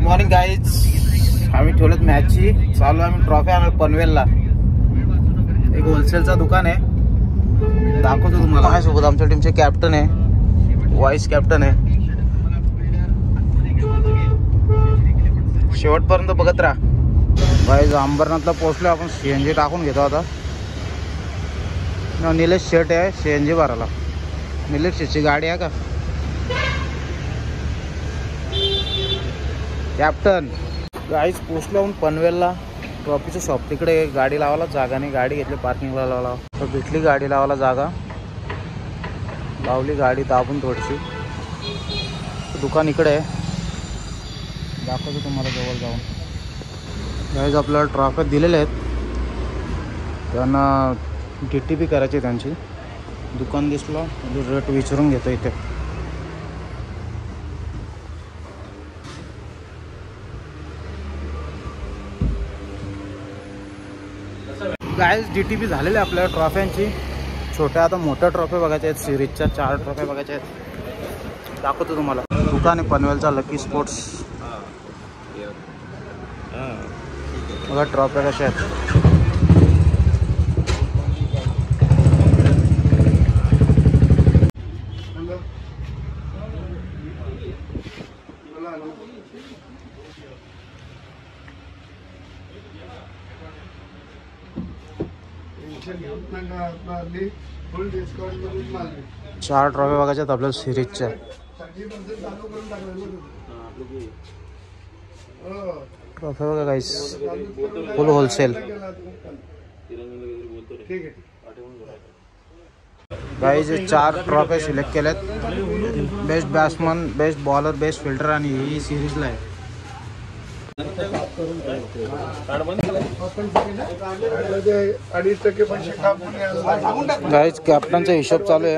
Morning guys, आम्ही ठेवलेत मॅचची चालू. आम्ही ट्रॉफी आणणार पनवेलला. एक होलसेलचा दुकान आहे, दाखवतो तुम्हाला. आहे सोबत आमच्या टीमचे कॅप्टन आहे, वाईस कॅप्टन आहे. शेवटपर्यंत बघत राहा. गाईज अंबरनाथला पोहोचलो आपण. CNG टाकून घेतो आता. निलेश शेट आहे CNG भरायला. निलेश शेटची गाडी आहे का कॅप्टन? गाईज पोचलो आपण पनवेलला. ट्रॉफीचं शॉप तिकडे. गाडी लावायला जागा नाही, गाडी घेतली पार्किंगला लावला. तर भेटली गाडी लावायला जागा, लावली गाडी दाबून थोडीशी. दुकान इकडे आहे, दाखवतो तुम्हाला जवळ जाऊन. गाईज आपल्याला ट्रॉफी दिलेले आहेत, त्यांना DTP करायची त्यांची. दुकान दिसलं रेट विचारून घेतो इथे. गाईज DTP झालेले आपल्या ट्रॉफ्यांची. छोट्या आता मोठ्या ट्रॉफी बघायच्या आहेत. सिरीजच्या 4 ट्रॉफ्या बघायच्या आहेत, दाखवतो तुम्हाला. दुकान आहे पनवेलचा लकी स्पोर्ट्स. बघा ट्रॉफ्या कशा आहेत. चार ट्रॉफी बघायच्यात आपल्याला सिरीजच्या. ट्रॉफी बघा guys, full wholesale. Guys 4 trophy select केल्यात. Best batsman, best bowler, best fielder आणि ही सिरीजला आहे. गाईज कॅप्टनचा हिशोब चालू आहे.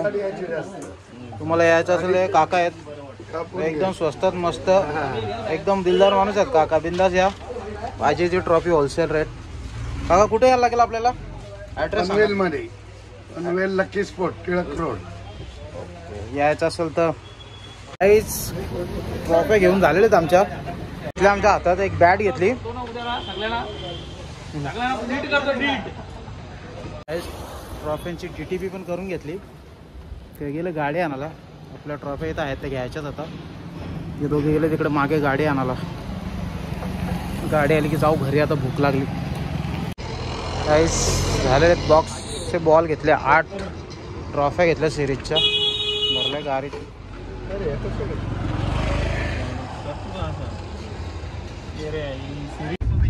तुम्हाला यायचं असेल, काका आहेत एकदम स्वस्तात मस्त, एकदम दिलदार माणूस आहेत काका. बिंदास या, पाहिजे ट्रॉफी होलसेल रेट. काका कुठे यायला लागेल आपल्याला? ॲड्रेस पनवेलमध्ये, Panvel lucky sport, Tilak road. यायचं असेल तर. काहीच ट्रॉफी घेऊन झालेले आहेत आमच्या. आमच्या हातात एक बॅट घेतली. ट्रॉफींची DTP पण करून घेतली. ते गेले गाडी आणायला. आपल्या ट्रॉफी येत आहेत त्या घ्यायच्याच आता. हे दोघे गेले तिकडे मागे गाडी आणायला. गाडी आली की जाऊ घरी, आता भूक लागली. काहीच झालेले बॉक्सचे बॉल घेतले. 8 ट्रॉफ्या घेतल्या सिरीजच्या, भरल्या गाडी.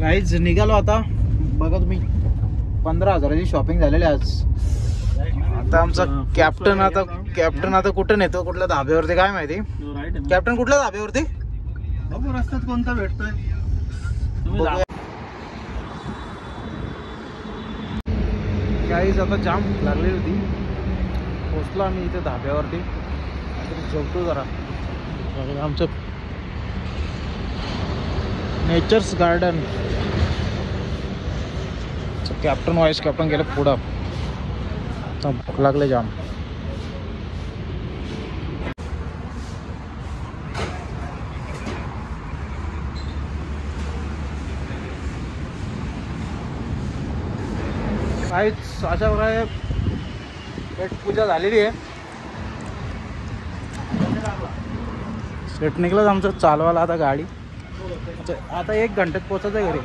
गाईज निघालो आता. बघा तुम्ही 15,000ची शॉपिंग झालेली आज. आता आमचा कॅप्टन आता कुठं नेतो, कुठल्या धाब्यावरती काय माहिती. कॅप्टन कुठल्या धाब्यावरती? रस्त्यात कोणता भेटतोय? गाईज आता जाम लागलेली होती. पोचलो आम्ही इथे धाब्यावरती. जेवतो जरा. आमचं nature's garden. Captain vice captain गेलं पुढं. भूक लागले जाम. काहीच अशा प्रकारे पेट पूजा झालेली आहे. सेट निघलं आमचं चालवायला आता गाडी. आता 1 घंट्यात पोहोचायचं घरी.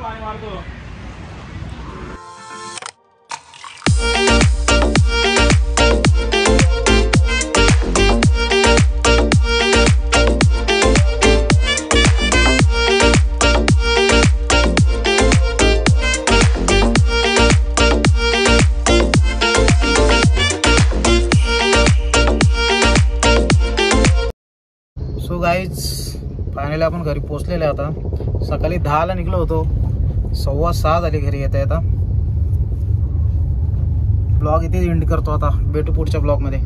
सो गाईज फायनली आपण घरी पोचलेले. आता सकाळी 10ला निघलो होतो, 6:15 झाली घरी येता येता. ब्लॉग इथे एंड करतो आता. भेटू पुढच्या ब्लॉगमध्ये.